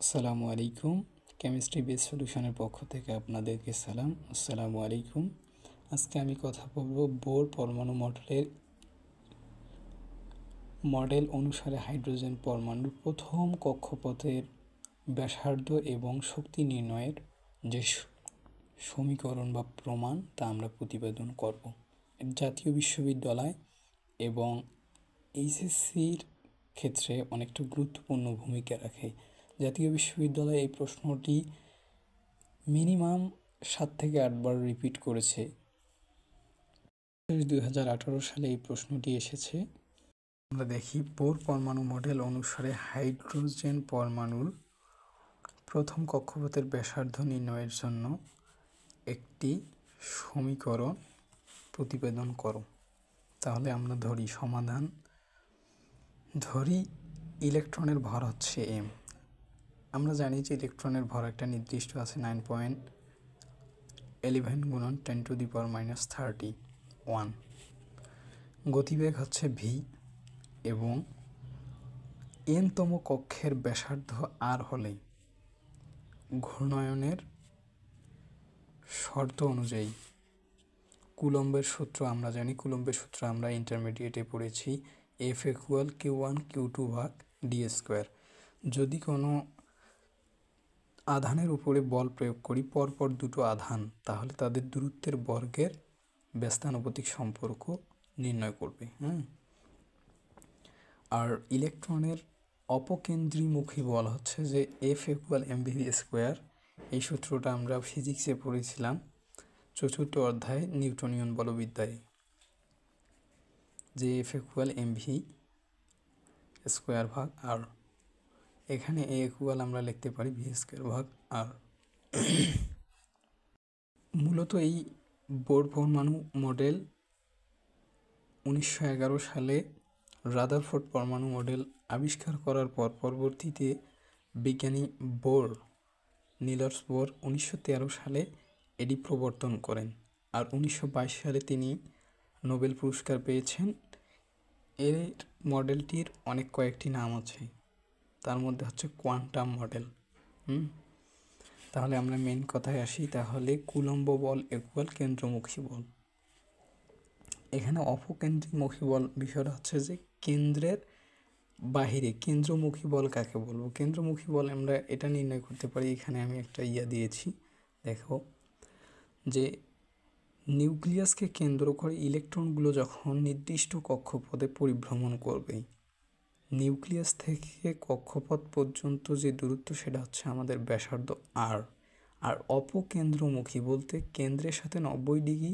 আসসালামু আলাইকুম। Chemistry base সলিউশনের পক্ষ থেকে আপনাদেরকে সালাম। আসসালামু আলাইকুম। আজকে আমি কথা বলবো বোর পরমাণু মডেল অনুসারে হাইড্রোজেন পরমাণুর প্রথম কক্ষপথের ব্যাসার্ধ এবং শক্তি নির্ণয়ের যে সমীকরণ বা প্রমাণ তা আমরা প্রতিবেদন করব। জাতীয় বিশ্ববিদ্যালয় এবং এইচএসসির ক্ষেত্রে অনেকটা গুরুত্বপূর্ণ ভূমিকা রাখে। জাতীয় বিশ্ববিদ্যালয়ে এই প্রশ্নটি মিনিমাম 7 থেকে 8 বার রিপিট করেছে। 2018 সালে এই প্রশ্নটি এসেছে। আমরা দেখি বোর পরমাণু মডেল অনুসারে হাইড্রোজেন পরমাণুর প্রথম কক্ষপথের ব্যাসার্ধ নির্ণয়ের জন্য একটি সমীকরণ প্রতিবেদন করো। তাহলে আমরা ধরি ইলেকট্রনের ভর হচ্ছে m। আমরা জানি যে ইলেকট্রনের ভর একটা নির্দিষ্ট আছে 9.11 গুণন 10⁻31। গতিবেগ হচ্ছে v এবং n-তম কক্ষের ব্যাসার্ধ r হলে ঘূর্ণায়নের শর্ত অনুযায়ী কুলম্বের সূত্র আমরা জানি। কুলম্বের সূত্র আমরা ইন্টারমিডিয়েটে পড়েছি, F = q1 q2/d²। যদি কোনো আধানের উপরে বল প্রয়োগ করি, পরপর দুটো আধান, তাহলে তাদের দূরত্বের বর্গের ব্যস্তানুপাতিক সম্পর্ক নির্ণয় করবে। আর ইলেকট্রনের অপকেন্দ্রীমুখী বল হচ্ছে যে F = mv²। এই সূত্রটা আমরা ফিজিক্সে পড়েছিলাম 4th অধ্যায় নিউটনিয়ান বলবিদ্যায়, যে F = mv²/r। এখানে A = আমরা লিখতে পারি v²/r। মূলত এই বোর পরমাণু মডেল 1911 সালে রাদারফোর্ড পরমাণু মডেল আবিষ্কার করার পর পরবর্তীতে বিজ্ঞানী নিলস বোর 1913 সালে এটি প্রবর্তন করেন। আর 1922 সালে তিনি নোবেল পুরস্কার পেয়েছেন। এর মডেলটির অনেক কয়েকটি নাম আছে, তার মধ্যে হচ্ছে কোয়ান্টাম মডেল। তাহলে আমরা মেন কথায় আসি। তাহলে কুলম্ব বল = কেন্দ্রমুখী বল। এখানে অপকেন্দ্রীমুখী বল বিষয়টা হচ্ছে যে কেন্দ্রের বাহিরে কেন্দ্রমুখী বল কাকে বলবো। কেন্দ্রমুখী বল আমরা এটা নির্ণয় করতে পারি। এখানে আমি একটা দিয়েছি, দেখো, যে নিউক্লিয়াসকে কেন্দ্র করে ইলেকট্রনগুলো যখন নির্দিষ্ট কক্ষপথে পরিভ্রমণ করবে, নিউক্লিয়াস থেকে কক্ষপথ পর্যন্ত যে দূরত্ব সেটা হচ্ছে আমাদের ব্যাসার্ধ r। আর অপকেন্দ্রমুখী বলতে কেন্দ্রের সাথে 90 ডিগ্রি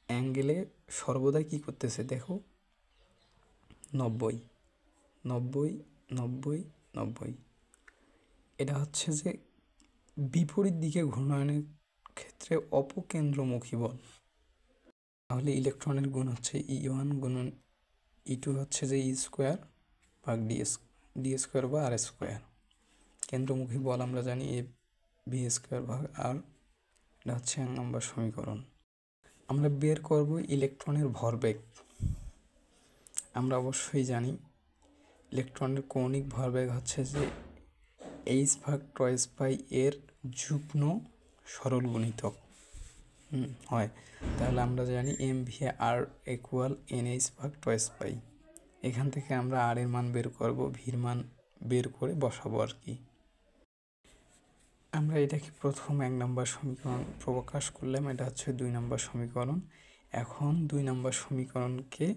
অ্যাঙ্গেলে সর্বদাই কী করতেছে, দেখো, 90। এটা হচ্ছে যে বিপরীত দিকে ঘূর্ণায়নের ক্ষেত্রে অপকেন্দ্রমুখী বল। তাহলে ইলেকট্রনের গুণ হচ্ছে E1 গুণন E2 হচ্ছে যে e²/d²/r²। কেন্দ্রমুখী বল আমরা জানি v²/r। এটা হচ্ছে 1 নম্বর সমীকরণ। আমরা বের করব ইলেকট্রনের ভরবেগ। আমরা অবশ্যই জানি ইলেকট্রনের কৌণিক ভরবেগ হচ্ছে যে h/2π এর যুগ্ম সরল গুণিতক হয়। তাহলে আমরা জানি mv/r = nh/2π। এখান থেকে আমরা r এর মান বের করব, ভির মান বের করে বসাবো আর কি। আমরা এটাকে প্রথম 1 নম্বর সমীকরণ প্রকাশ করলাম। এটা হচ্ছে 2 নম্বর সমীকরণ। এখন 2 নম্বর সমীকরণকে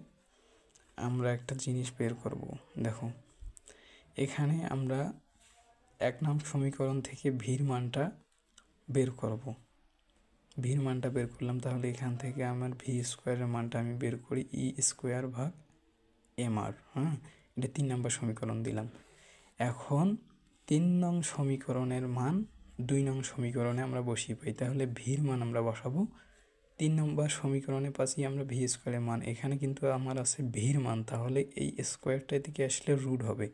আমরা একটা জিনিস বের করব। দেখো, এখানে আমরা 1 নম্বর সমীকরণ থেকে ভির মানটা বের করব। ভির মানটা বের করলাম, তাহলে এখান থেকে আমার v² এর মানটা আমি বের করি e²/mr। এটা 3 নম্বর সমীকরণ দিলাম। এখন 3 নং সমীকরণের মান 2 নং সমীকরণে আমরা বসিয়ে পাই। তাহলে ভির মান আমরা বসাবো 3 নম্বর সমীকরণে পাচ্ছি আমরা v² এর মান। এখানে কিন্তু আমার আছে ভির মান, তাহলে এই স্কোয়ারটা এদিকে আসলে রুট হবে।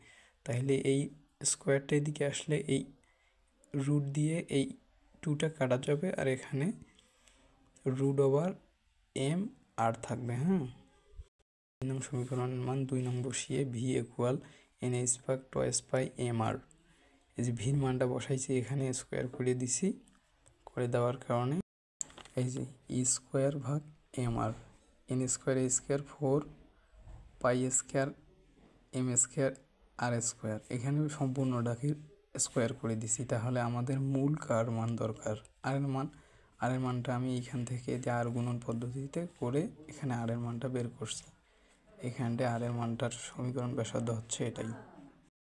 তাহলে এই স্কোয়ারটা এদিকে আসলে এই রুট দিয়ে এই 2টা কাটা যাবে, আর এখানে √m/r থাকবে। 3 নং সমীকরণের মান 2 নং বসিয়ে v = nh/2πmr। এই যে ভির মানটা বসাইছি এখানে স্কোয়ার করে দিছি, করে দেওয়ার কারণে এই যে ই স্কোয়ার ভাগ M R N square A square 4 pi square M square R square এখানে সম্পূর্ণটাকে স্কোয়ার করে দিছি। তাহলে আমাদের মূল কার মান দরকার, আর এর মানটা আমি এইখান থেকে যে আর গুণন পদ্ধতিতে করে এখানে আর এর মানটা বের করছি। এখানটা আর এর মানটার সমীকরণ ব্যাসার্ধ হচ্ছে এটাই।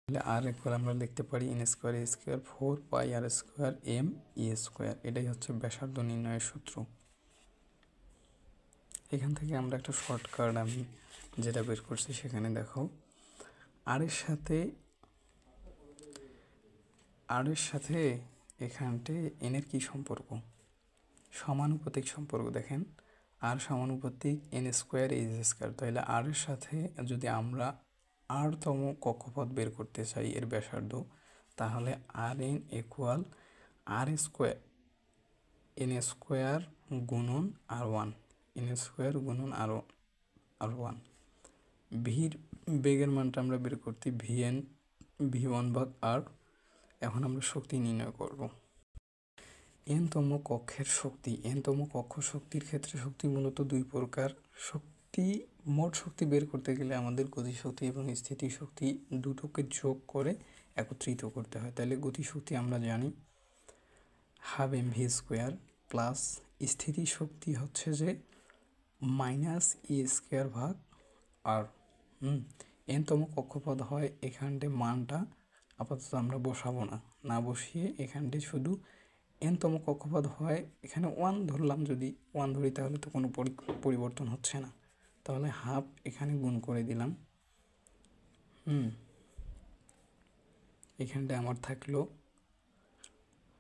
তাহলে আর ইকুয়াল আমরা লিখতে পারি N square A square 4 pi R square M E square. এটাই হচ্ছে ব্যাসার্ধ নির্ণয়ের সূত্র। এখান থেকে আমরা একটা শর্টকাট আমি যেটা বের করছি সেখানে দেখো, আর এর সাথে এখানতে এনের কি সম্পর্ক, সমানুপাতিক সম্পর্ক। দেখেন আর সমানুপাতিক এন স্কোয়ার এইচ স্কোয়ার। তাহলে আর এর সাথে যদি আমরা আরতম কক্ষপথ বের করতে চাই এর ব্যাসার্ধ, তাহলে আর এন ইকুয়াল আর স্কোয়ার এন স্কোয়ার গুণন আর ওয়ান, এন স্কোয়ার গুণন আর ওয়ান। ভির বেগের মানটা আমরা বের করতে ভি1 ভাগ আর। এখন আমরা শক্তি নির্ণয় করব। এনতম কক্ষের শক্তি, এনতম কক্ষ শক্তির ক্ষেত্রে শক্তি মূলত দুই প্রকার। মোট শক্তি বের করতে গেলে আমাদের গতিশক্তি এবং স্থিতিশক্তি দুটোকে যোগ করে একত্রিত করতে হয়। তাহলে গতিশক্তি আমরা জানি half M V square plus স্থিতিশক্তি হচ্ছে যে মাইনাস ই স্কোয়ার ভাগ আর। এনতম কক্ষপথ হয় এখানটে মানটা আপাতত আমরা বসাবো না বসিয়ে এখানটে শুধু এনতম কক্ষপথ হয় এখানে 1 ধরলাম। যদি 1 ধরি তাহলে তো কোনো পরিবর্তন হচ্ছে না, তাহলে হাফ এখানে গুণ করে দিলাম। এখানটা আমার থাকলো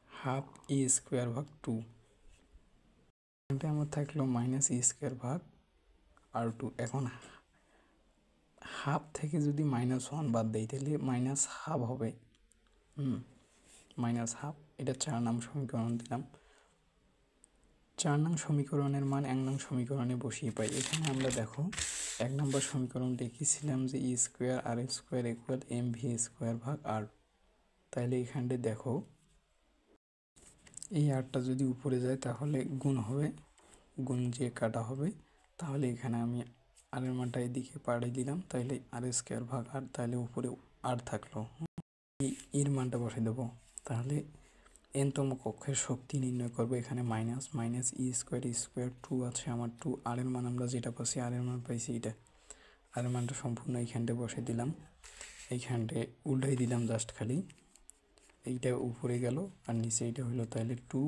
হাফ ই স্কোয়ার ভাগ 2, এখানটা আমার থাকলো মাইনাস ই স্কোয়ার ভাগ আর 2। এখন হাফ থেকে যদি -1 বাদ দেই তাহলে -1/2 হবে। -1/2, এটা 4 নং সমীকরণ দিলাম। 4 নং সমীকরণের মান 1 নং সমীকরণে বসিয়ে পাই। এখানে আমরা দেখো 1 নম্বর সমীকরণ লিখেছিলাম যে E square R square equal M V square ভাগ আর। তাহলে এখানটা দেখো এই আরটা যদি উপরে যায় তাহলে গুণ হবে, গুণ যে কাটা হবে। তাহলে এখানে আমি আর এর মানটা এদিকে পাঠিয়ে দিলাম, তাহলে আর স্কোয়ার ভাগ আর। তাহলে উপরে আর থাকলো, এর মানটা বসে দেবো। তাহলে এনতম কক্ষের শক্তি নির্ণয় করবো। এখানে মাইনাস ই স্কোয়ার 2 আছে আমার 2, আর এর মান আমরা যেটা পাচ্ছি আর এর মান পাইছি এটা। আর এর মানটা সম্পূর্ণ এইখানটা বসে দিলাম, এইখানটে উল্টাই দিলাম জাস্ট খালি। এইটা উপরে গেল আর নিচে এইটা হলো। তাহলে 2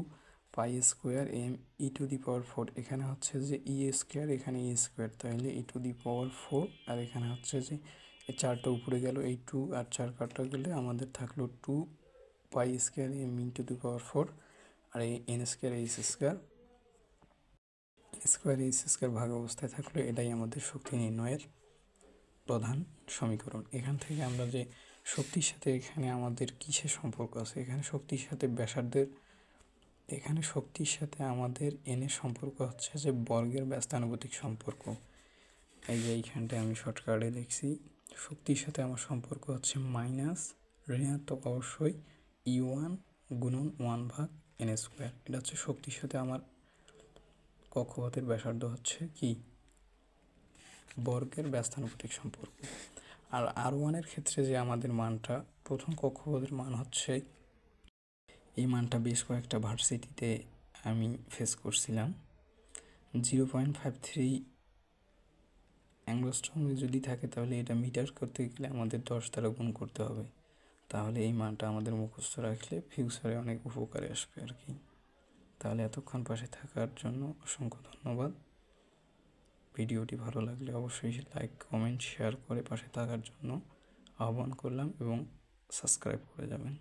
pi square M E to the power 4। এখানে হচ্ছে যে ই স্কোয়ার, এখানে ই স্কোয়ার, তাহলে ই টু দি পাওয়ার 4। আর এখানে হচ্ছে যে এই 4টা উপরে গেল, এই 2 আর 4 কাটা গেলে আমাদের থাকলো 2 pi square M E to the power 4। আর এই এন স্কোয়ার এইচ স্কোয়ার ভাগ অবস্থায় থাকলো। এটাই আমাদের শক্তি নির্ণয়ের প্রধান সমীকরণ। এখান থেকে আমরা যে শক্তির সাথে এখানে আমাদের কিসের সম্পর্ক আছে, এখানে শক্তির সাথে ব্যাসার্ধের, এখানে শক্তির সাথে আমাদের এনের সম্পর্ক হচ্ছে যে বর্গের ব্যস্তানুপাতিক সম্পর্ক। এই যে এইখানটায় আমি শর্টকাটে লিখছি, শক্তির সাথে আমার সম্পর্ক হচ্ছে মাইনাস ঋণাত্মক অবশ্যই E1 গুণন 1 ভাগ এন স্কোয়ার। এটা হচ্ছে শক্তির সাথে আমার কক্ষপথের ব্যাসার্ধ হচ্ছে কি বর্গের ব্যস্তানুপাতিক সম্পর্ক। আর R1 ক্ষেত্রে যে আমাদের মানটা প্রথম কক্ষপথের মান হচ্ছে, এই মানটা বেশ কয়েকটা ভার্সিটিতে আমি ফেস করছিলাম। 0.53 অ্যাংস্ট্রম যদি থাকে তাহলে এটা মিটার করতে গেলে আমাদের 10 দ্বারা গুণ করতে হবে। তাহলে এই মানটা আমাদের মুখস্থ রাখলে ফিউচারে অনেক উপকারে আসবে আর কি। তাহলে এতক্ষণ পাশে থাকার জন্য অসংখ্য ধন্যবাদ। ভিডিওটি ভালো লাগলে অবশ্যই লাইক কমেন্ট শেয়ার করে পাশে থাকার জন্য আহ্বান করলাম এবং সাবস্ক্রাইব করে যাবেন।